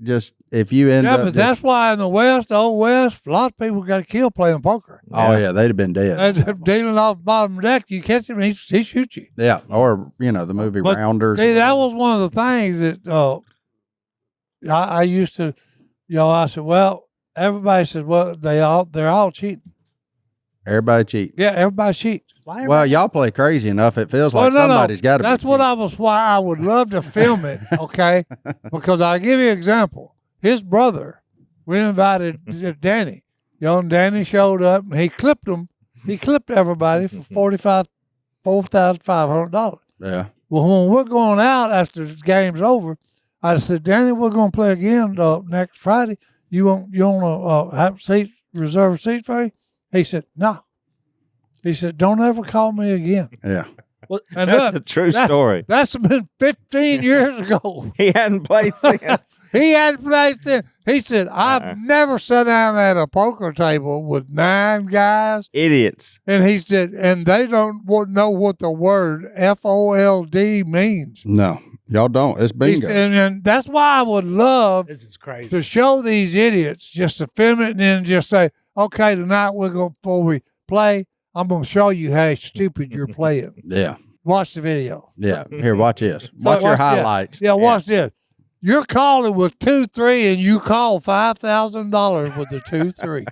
just if you end up, But that's why in the West, the old West, a lot of people got killed playing poker. oh yeah, they'd have been dead. They're dealing off the bottom deck. You catch him, he shoots you. Yeah, or the movie But, Rounders. See, that was one of the things that I used to, I said, well, everybody said, well, they're all cheating. Everybody cheat. Yeah, everybody cheats. Well, y'all play crazy enough. It feels like Well, no, somebody's got to. That's be what cheating. why I would love to film it, okay? Because I'll give you an example. His brother, we invited Danny. Young Danny showed up and he clipped them. He clipped everybody for $4,500. Yeah. Well, when we're going out after the game's over, I said, Danny, we're going to play again next Friday. You want to have reserve a seat for you? He said, no. He said, don't ever call me again. Yeah. Well, And That's a true story. That's been 15 years ago. He hadn't played since. He hadn't played then. He said, I've never sat down at a poker table with 9 guys. Idiots. And he said, and they don't know what the word FOLD means. No, y'all don't. It's He bingo. said, and that's why I would love This is crazy. to show these idiots, just to film it and then just say, okay, tonight before we play, I'm going to show you how stupid you're playing. Yeah. Watch the video. Yeah. Here, watch this. So Watch your watch this. highlights. Yeah, watch this. You're calling with 2-3 and you call $5,000 with the 2-3.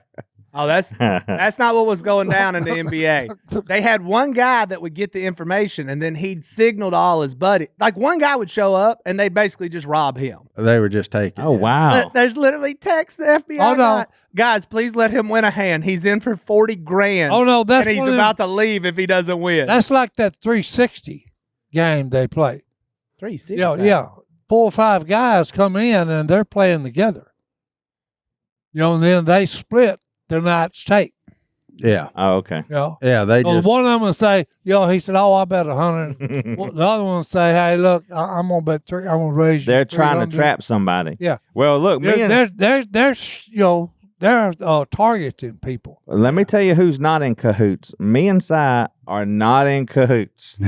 Oh, that's not what was going down in the NBA. They had one guy that would get the information, and then he'd signal to all his buddies. Like one guy would show up, and they'd basically just rob him. They were just taking. Oh it. wow. There's literally text the FBI Oh, no. guy. Guys, please let him win a hand. He's in for $40,000. Oh, no, that's and he's one of them- about to leave if he doesn't win. That's like that 360 game they play. 360. Yeah. 4 or 5 guys come in and they're playing together. And then they split their night's take. Yeah. Oh okay. Yeah. They So just. one of them will say, he said, I bet 100. Well, the other one will say, hey, look, I'm going to bet 3. I'm going to raise you. They're trying to 300. trap somebody. Yeah. Well, look, They're targeting people. let me tell you who's not in cahoots. Me and Si are not in cahoots.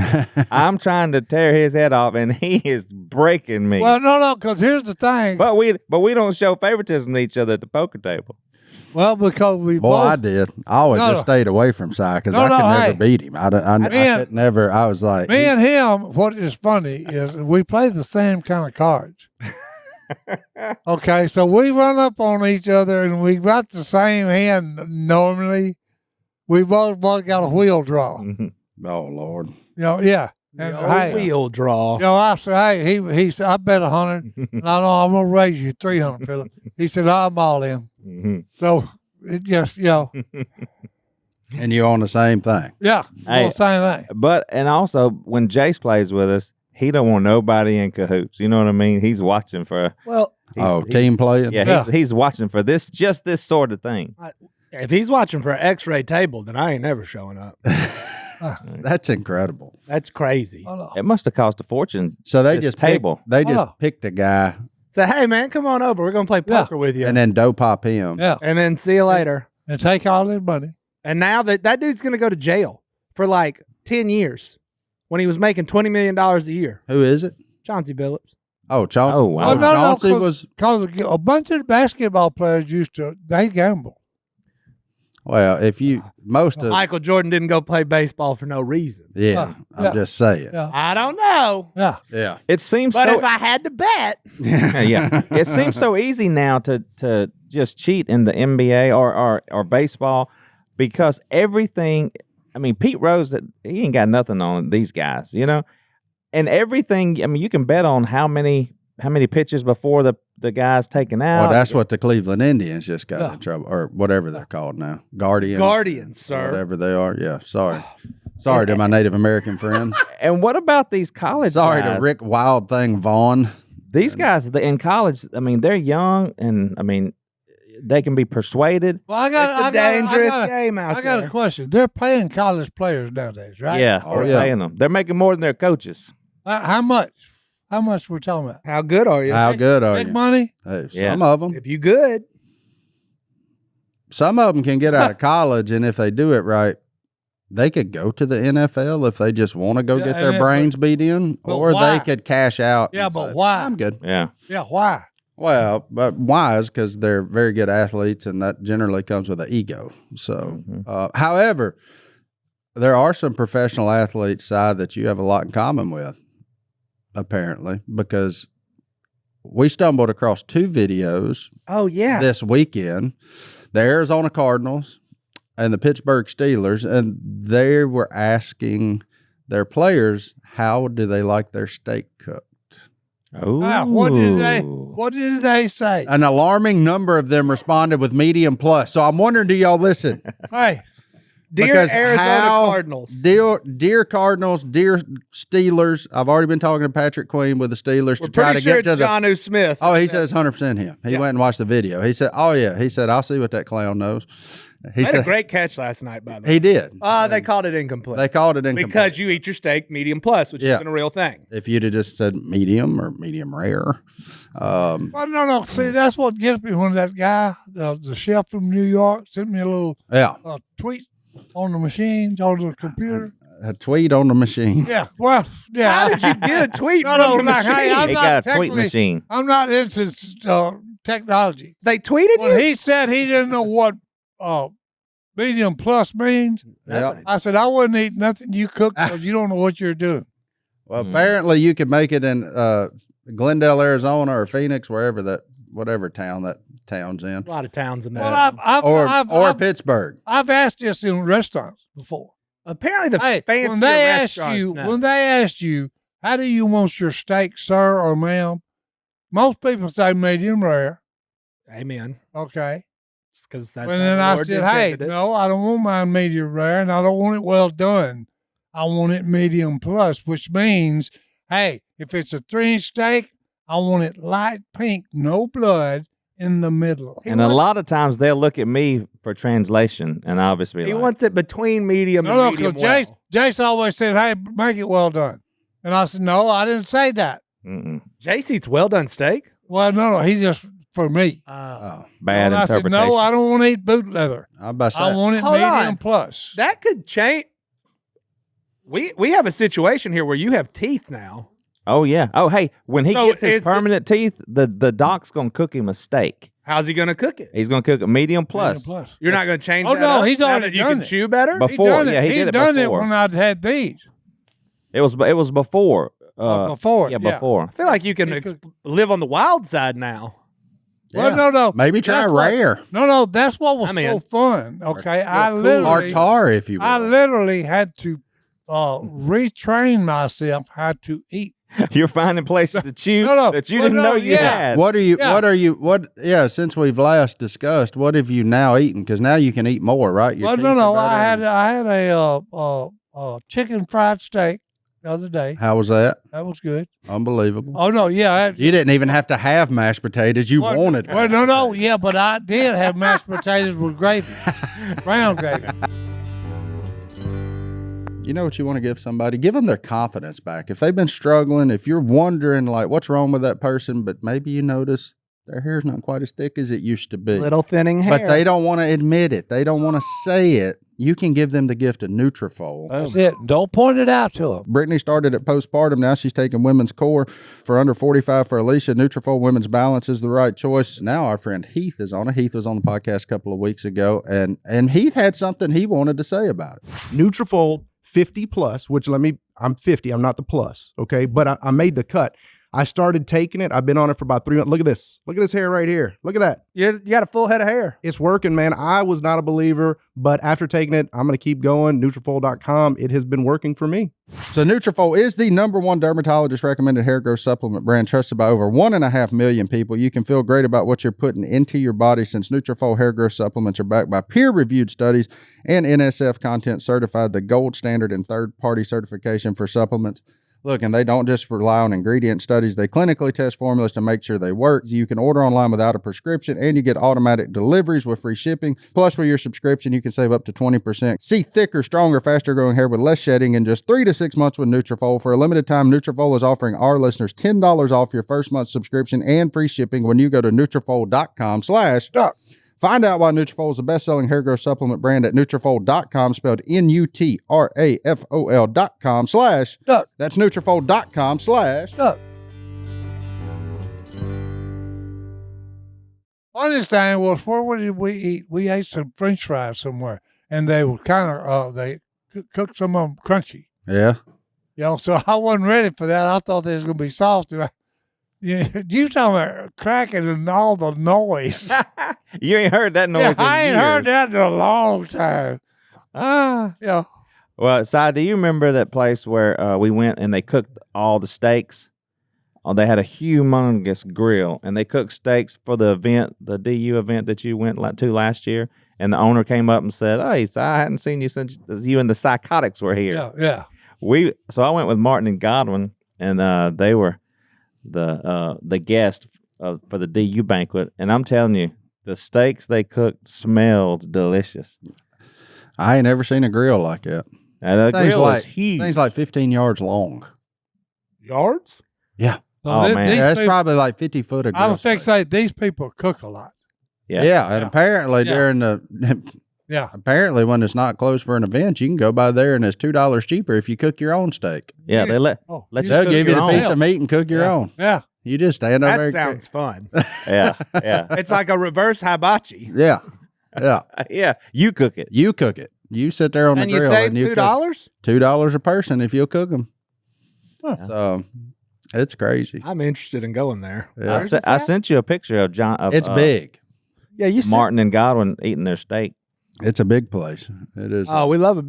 I'm trying to tear his head off, and he is breaking me. Well, no, because here's the thing. but we don't show favoritism to each other at the poker table. Well, because we Boy, both. I did. I always No, just stayed away from Si because No, I could no, never hey. beat him. I could never. I was like, Me and him, what is funny is we play the same kind of cards. Okay, so we run up on each other and we got the same hand normally. We both got a wheel draw. oh Lord. Yeah. And, The old hey, wheel draw. you know, I said, hey, he said, I bet 100. And I know I'm gonna raise you 300, Phillip. He said, I'm all in. Mhm. So it just, you know, And you're on the same thing. yeah, Hey, well, same thing. But and also when Jace plays with us, he don't want nobody in cahoots. You know what I mean? He's watching for. Well, Team playing? Yeah, Yeah. he's watching for just this sort of thing. if he's watching for an X-ray table, then I ain't never showing up. That's incredible. That's crazy. Oh, no. It must have cost a fortune. So they This just table. They just Oh. picked a guy Say, hey man, come on over. We're gonna play Yeah. poker with you, and then dope pop him. Yeah, and then see you later. and take all their money. And now that dude's gonna go to jail for like 10 years when he was making $20 million a year. Who is it? Chauncey Billups. Oh, Chauncey. Oh, wow. Oh, no, Chauncey no, was. because a bunch of the basketball players they gamble. Well, if you most of Michael Jordan didn't go play baseball for no reason. yeah, Yeah. I'm just saying. Yeah, I don't know, yeah. Yeah. It seems but so. if I had to bet, Yeah, it seems so easy now to just cheat in the NBA or baseball because everything. I mean, Pete Rose, he ain't got nothing on these guys, you know, and everything. I mean, you can bet on how many pitches before the guy's taken out. Well, that's what the Cleveland Indians just got Yeah. in trouble, or whatever they're called now, Guardians, Guardians, sir. whatever they are. Yeah, sorry to my Native American friends. And what about these college? Sorry guys? to Rick Wild Thing Vaughn. These guys in college. I mean, they're young, and I mean, they can be persuaded. Well, It's a dangerous game out I got there. a question. They're paying college players nowadays, right? Yeah, Oh, they're yeah. paying them. They're making more than their coaches. How much? How much we're talking about? How good are you? How good are Big you? money? Hey, Yeah. some of them. If you good, Some of them can get out of college, and if they do it right, they could go to the NFL if they just want to go Yeah, get and their it- brains beat in, but or why? they could cash out. Yeah, and but say, why? I'm good. Yeah, Yeah, why? Well, but why is because they're very good athletes, and that generally comes with an ego. So, however, there are some professional athletes side that you have a lot in common with, apparently, because we stumbled across two videos oh yeah, this weekend, the Arizona Cardinals and the Pittsburgh Steelers, and they were asking their players how do they like their steak cooked. Ah, what did they say? An alarming number of them responded with medium plus. So I'm wondering, do y'all listen? Hey, dear because Arizona how- Cardinals. Dear Cardinals, dear Steelers. I've already been talking to Patrick Queen with the Steelers We're to try pretty to sure get it's to the. Jonnu Smith. Oh, he says 100% him. He went and watched the video. He said, "Oh yeah." He said, "I'll see what that clown knows." He Had a said great catch last night, by the way. he did. They called it incomplete. They called it incomplete. because you eat your steak medium plus, which Yeah. isn't a real thing. If you'd have just said medium or medium rare, well, no. See, that's what gets me when that guy, the chef from New York, sent me a little yeah, tweet on the machine, on the computer. a tweet on the machine. Yeah, well, yeah. How did you get a tweet No, from no, the like, machine? hey, I'm he not got a tweet technically- machine. I'm not into technology. They tweeted Well, you? he said he didn't know what medium plus means. Yeah. I said I wouldn't eat nothing you cook because you don't know what you're doing. Well, apparently you can make it in Glendale, Arizona, or Phoenix, whatever town that town's in, A lot of towns in there. Well, or Pittsburgh. I've asked this in restaurants before. Apparently, the Hey, fancier when they asked restaurants you, now. when they asked you, how do you want your steak, sir or ma'am? Most people say medium rare. Amen. Okay. Because that's And how then the I Lord said, hey, intended it. no, I don't want mine medium rare and I don't want it well done. I want it medium plus, which means, hey, if it's a 3-inch steak, I want it light pink, no blood in the middle. And a lot of times they'll look at me for translation, and I'll just be He like, wants it between medium No, and medium because well. Jace always said, hey, make it well done. And I said, no, I didn't say that. Mm-mm. Jace eats well done steak. Well, no, he just for me. Oh, Bad And I said, interpretation. no, I don't want to eat boot leather. I'm about to say, I want it Hold medium on. plus. That could change. We have a situation here where you have teeth now. Oh yeah. Oh hey, when he So gets his is the- permanent teeth, the doc's gonna cook him a steak. How's he going to cook it? He's gonna cook a medium plus. Medium plus. You're not going to change Oh, that no, up he's now already that you done can it. chew better? Before, He yeah, he did it done before. it when I'd had these. It was before. Before. Yeah, before. I feel like you can He could- live on the wild side now. Well, Yeah. no. maybe try That's what- rare No, that's what was I'm in. so fun. Okay, Or or literally, tar, if you will. I literally had to retrain myself how to eat. You're finding places to chew No, that you well, didn't no, know you yeah. had. Since we've last discussed, what have you now eaten? Because now you can eat more, right? Your Well, teeth no. are better I had a chicken fried steak the other day. How was that? That was good. Unbelievable. Oh no, yeah. You didn't even have to have mashed potatoes. You wanted Well, mashed no, potatoes. yeah, but I did have mashed potatoes with gravy, brown gravy. You know what you want to give somebody? Give them their confidence back. If they've been struggling, if you're wondering like what's wrong with that person, but maybe you notice their hair's not quite as thick as it used to be. Little thinning hair. But they don't want to admit it. They don't want to say it. You can give them the gift of Nutrafol. That's it. Don't point it out to them. Brittany started at postpartum. Now she's taking women's core for under 45 for Alicia. Nutrafol Women's Balance is the right choice. Now our friend Heath is on it. Heath was on the podcast a couple of weeks ago, and Heath had something he wanted to say about it. Nutrafol 50 plus, which I'm 50, I'm not the plus, okay? But I made the cut. I started taking it. I've been on it for about 3 months. Look at this. Look at this hair right here. Look at that. You got a full head of hair. It's working, man. I was not a believer, but after taking it, I'm going to keep going. Nutrafol.com. It has been working for me. So Nutrafol is the #1 dermatologist recommended hair growth supplement brand trusted by over 1.5 million people. You can feel great about what you're putting into your body since Nutrafol hair growth supplements are backed by peer-reviewed studies and NSF content certified, the gold standard and third-party certification for supplements. Look, and they don't just rely on ingredient studies. They clinically test formulas to make sure they work. You can order online without a prescription, and you get automatic deliveries with free shipping. Plus, with your subscription, you can save up to 20%. See thicker, stronger, faster-growing hair with less shedding in just 3 to 6 months with Nutrafol. For a limited time, Nutrafol is offering our listeners $10 off your first month subscription and free shipping when you go to Nutrafol.com/Doc. Find out why Nutrafol is the best-selling hair growth supplement brand at Nutrafol.com, spelled Nutrafol.com/. That's Nutrafol.com/. Funniest thing was, where did we eat? We ate some French fries somewhere, and they were kind of they cooked some of them crunchy. Yeah. You know, so I wasn't ready for that. I thought they was gonna be soft. And you talking about cracking and all the noise. You ain't heard that noise in I ain't years. heard that in a long time. Yeah. Well, Si, do you remember that place where we went and they cooked all the steaks? Oh, they had a humongous grill, and they cooked steaks for the event, the DU event that you went to last year. And the owner came up and said, "Hey, Si, I hadn't seen you since you and the Psychotics were here." Yeah. So I went with Martin and Godwin, and they were the guest for the DU banquet, and I'm telling you, the steaks they cooked smelled delicious. I ain't ever seen a grill like that. And the grill was huge. Things like 15 yards long. Yards? Yeah. Oh, man. Yeah, that's probably like 50 foot of grill I was space. fixated. These people cook a lot. Yeah, and apparently during the apparently when it's not closed for an event, you can go by there and it's $2 cheaper if you cook your own steak. Yeah, they let you They'll cook give you your the own. piece of meat and cook your own. Yeah. You just stand over That there. sounds fun. Yeah. It's like a reverse hibachi. Yeah. Yeah. Yeah, you cook it. You cook it. You sit there on the And you grill save and you $2? $2 a person if you'll cook them. Huh. So it's crazy. I'm interested in going there. Yeah. I sent you a picture of John. Of, It's big. Yeah, you Martin and Godwin eating their steak. It's a big place. It is. Oh, we love it.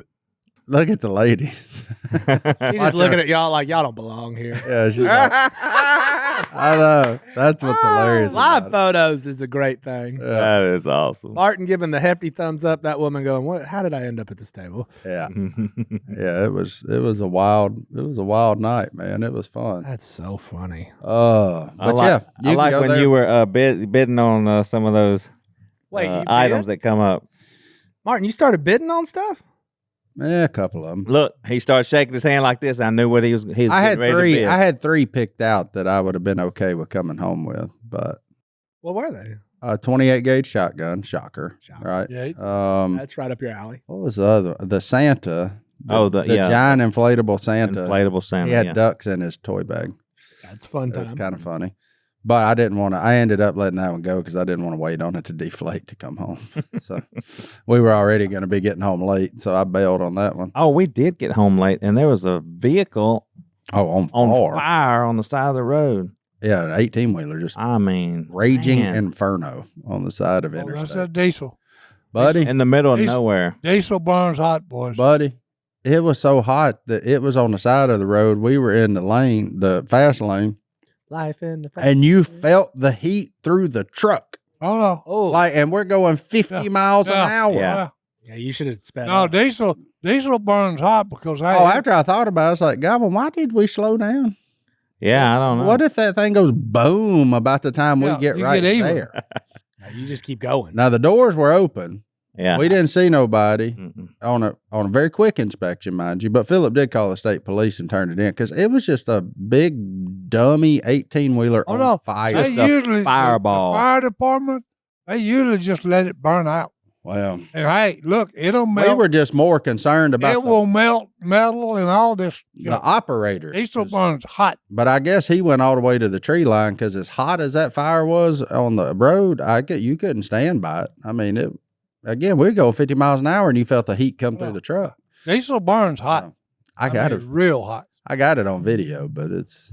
Look at the lady. She's just looking at y'all like y'all don't belong here. Yeah, she's like, I know. That's what's hilarious. Live about photos is a great thing. it. That is awesome. Martin giving the hefty thumbs up. That woman going, "What? How did I end up at this table?" Yeah. Yeah. It was a wild night, man. It was fun. That's so funny. But I you like can go when there. you were bidding on some of those Wait, you items bid? that come up. Martin, you started bidding on stuff? Yeah, a couple of them. Look, he started shaking his hand like this. I knew what he was. He was I had getting ready to three. bid. I had three picked out that I would have been okay with coming home with, but What were they? a 28 gauge shotgun, shocker, right? Yeah. That's right up your alley. What was the other? The Santa. The giant inflatable Santa. Inflatable Santa. He had yeah. ducks in his toy bag. That's fun time. That's kind of funny. But I didn't want to. I ended up letting that one go because I didn't want to wait on it to deflate to come home. So we were already going to be getting home late, so I bailed on that one. Oh, we did get home late, and there was a vehicle on fire on the side of the road. Yeah, an 18-wheeler just raging man. inferno on the side of That's interstate. that diesel. Buddy, in the middle of Diesel. nowhere. Diesel burns hot, boys. buddy, it was so hot that it was on the side of the road. We were in the lane, the fast lane, Life in the and you felt the heat through the truck. Oh no. Oh, Like, and we're going 50 miles an hour. Yeah. yeah, you should have sped No, up. diesel burns hot because Oh, after I thought about it, I was like, Godwin, why did we slow down? Yeah, I don't know. What if that thing goes boom about the time we get you right get even. there? No, you just keep going. Now the doors were open. Yeah. We didn't see nobody Mm-mm. on a very quick inspection, mind you. But Phillip did call the state police and turned it in because it was just a big dummy 18-wheeler Oh on no, fire. Just they a usually fireball. The fire department, they usually just let it burn out. Well, And hey, look, it'll we melt. were just more concerned about It will melt metal and all this. the operator. Diesel 'Cause- burns hot. But I guess he went all the way to the tree line because as hot as that fire was on the road, you couldn't stand by it. I mean, we go 50 miles an hour and you felt the heat come through the truck. Diesel burns hot. I got mean, it. real hot. I got it on video, but it's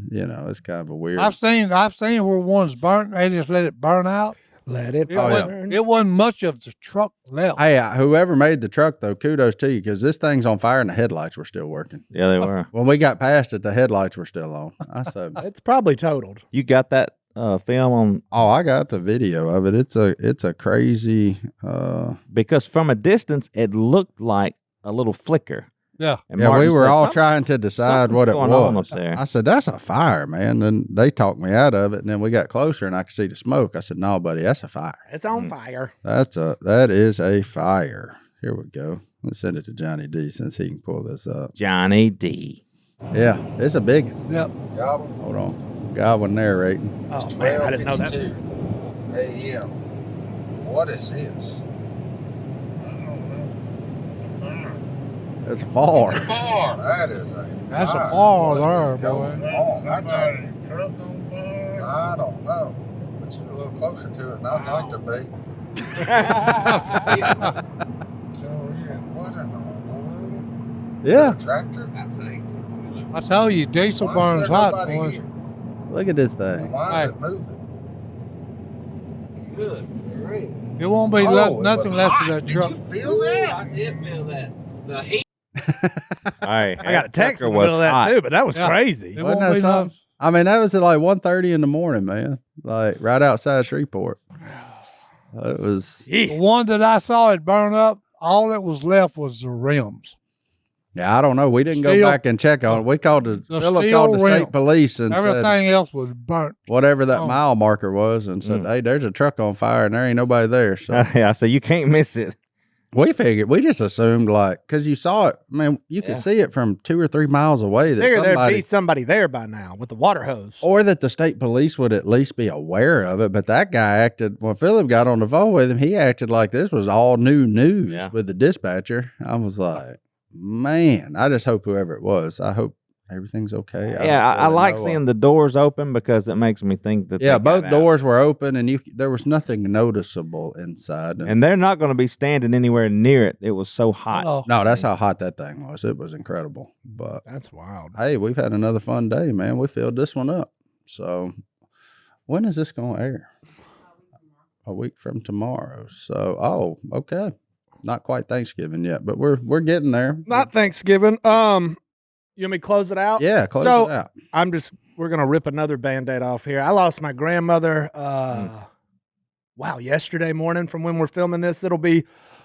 kind of a weird. I've seen where one's burnt. They just let it burn out. Let it It, Oh, yeah. burn. it wasn't much of the truck left. Hey, whoever made the truck though, kudos to you because this thing's on fire and the headlights were still working. Yeah, they were. When we got past it, the headlights were still on. I said, It's probably totaled. You got that film on "Oh, I got the video of it. It's a crazy." because from a distance it looked like a little flicker. Yeah. And Yeah, we Martin were said, all "Something- trying to decide what it something's going on was. up there." I said, "That's a fire, man." And they talked me out of it, and then we got closer, and I could see the smoke. I said, "No, buddy, that's a fire. It's on fire. That is a fire." Here we go. Let's send it to Johnny D since he can pull this up. Johnny D. Yeah, it's a big one. Yep. Hold on. Godwin narrating. Oh man, I didn't know that. 12:52 a.m. What is this? It's a fire. That is a That's a fire. fire What there, is going boy. on? That's a I don't know, but you're a little closer to it than I'd like to be. What in the world? Yeah. A tractor? I tell you, diesel Why is burns there hot, nobody boys. here? Look at this And thing. why is Hey. it moving? It won't be Oh, it nothing was left hot. of that Did truck. you feel that? I did feel that. The heat. I I got a text in the middle of that too, but that was Yeah. crazy. It Wasn't won't that be something? nothing. I mean, that was at like 1:30 in the morning, man. Like right outside Shreveport. It was. The one that I saw it burn up, all that was left was the rims. Yeah, I don't know. We didn't go Steel- back and check on it. We called the Phillip steel called the rim. state police and said Everything else was burnt. whatever that Oh. mile marker was, and said, "Hey, there's a truck on fire, and there ain't nobody there." So Yeah, so you can't miss it. we figured, we just assumed like because you saw it, man, you could see it from 2 or 3 miles away that Figure there'd somebody, be somebody there by now with the water hose. or that the state police would at least be aware of it. But that guy acted when Phillip got on the phone with him. He acted like this was all new news Yeah. with the dispatcher. I was like, man, I just hope whoever it was, I hope everything's okay. Yeah, don't I really like know. seeing the doors open because it makes me think that Yeah, they got both out. doors were open, and there was nothing noticeable inside. And they're not going to be standing anywhere near it. It was so hot. Oh, no, that's how hot that thing was. It was incredible. But That's wild. hey, we've had another fun day, man. We filled this one up. So when is this going to air? A week from tomorrow. So, okay. Not quite Thanksgiving yet, but we're getting there. Not Thanksgiving. You want me to close it out? Yeah, close So, it out. We're gonna rip another Band-Aid off here. I lost my grandmother yesterday morning from when we're filming this. It'll be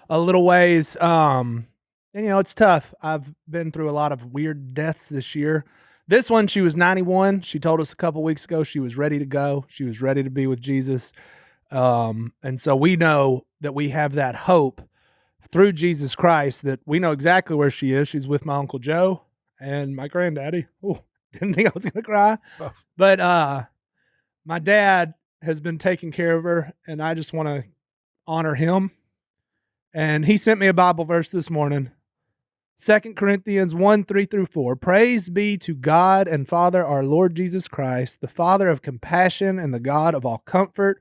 a little ways. And it's tough. I've been through a lot of weird deaths this year. This one, she was 91. She told us a couple weeks ago she was ready to go. She was ready to be with Jesus. And so we know that we have that hope through Jesus Christ that we know exactly where she is. She's with my Uncle Joe and my granddaddy. Oh, didn't think I was going to cry. But my dad has been taking care of her, and I just want to honor him. And he sent me a Bible verse this morning. 2 Corinthians 1:3-4. Praise be to God and Father, our Lord Jesus Christ, the Father of compassion and the God of all comfort,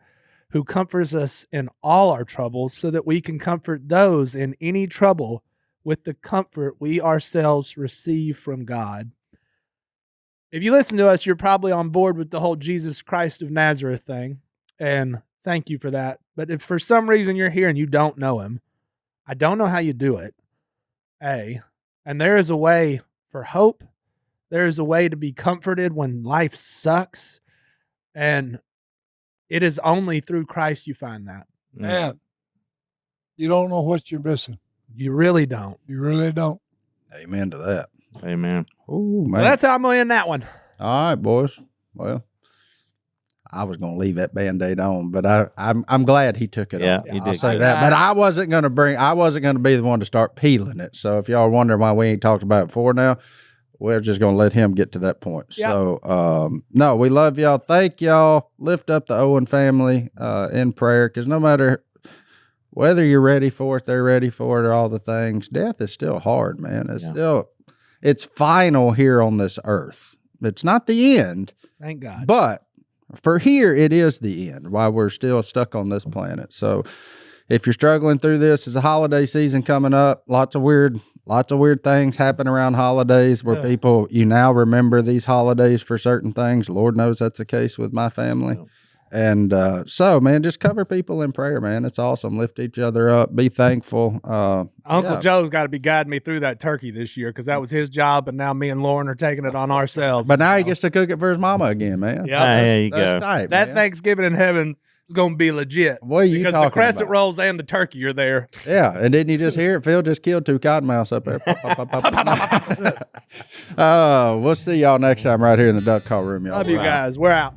who comforts us in all our troubles, so that we can comfort those in any trouble with the comfort we ourselves receive from God. If you listen to us, you're probably on board with the whole Jesus Christ of Nazareth thing, and thank you for that. But if for some reason you're here and you don't know him, I don't know how you do it. A, And there is a way for hope. There is a way to be comforted when life sucks. And it is only through Christ you find that. Man, you don't know what you're missing. You really don't. You really don't. Amen to that. Amen. Ooh, man. So that's how I'm going to end that one. All right, boys. Well, I was going to leave that Band-Aid on, but I'm glad he took it off. Yeah, you I'll did. say that. But I wasn't going to be the one to start peeling it. So if y'all are wondering why we ain't talked about it before now, we're just going to let him get to that point. Yep. So, no, we love y'all. Thank y'all. Lift up the Owen family in prayer, because no matter whether you're ready for it, they're ready for it, or all the things, death is still hard, man. It's final here on this earth. It's not the end. Thank God. But for here, it is the end while we're still stuck on this planet. So if you're struggling through this, it's a holiday season coming up. Lots of weird things happen around holidays where people, you now remember these holidays for certain things. Lord knows that's the case with my family. Yeah. And so, man, just cover people in prayer, man. It's awesome. Lift each other up. Be thankful. Uncle Joe's got to be guiding me through that turkey this year because that was his job, and now me and Lauren are taking it on ourselves. But now he gets to cook it for his mama again, man. Yeah, there you That's go. tight, that man. Thanksgiving in heaven is going to be legit. What are you because talking the crescent about? rolls and the turkey are there. Yeah, and didn't you just hear it? Phil just killed 2 cottonmouths up there. Pop, pop, pop. We'll see y'all next time right here in the duck call room, y'all. Love you guys. We're out.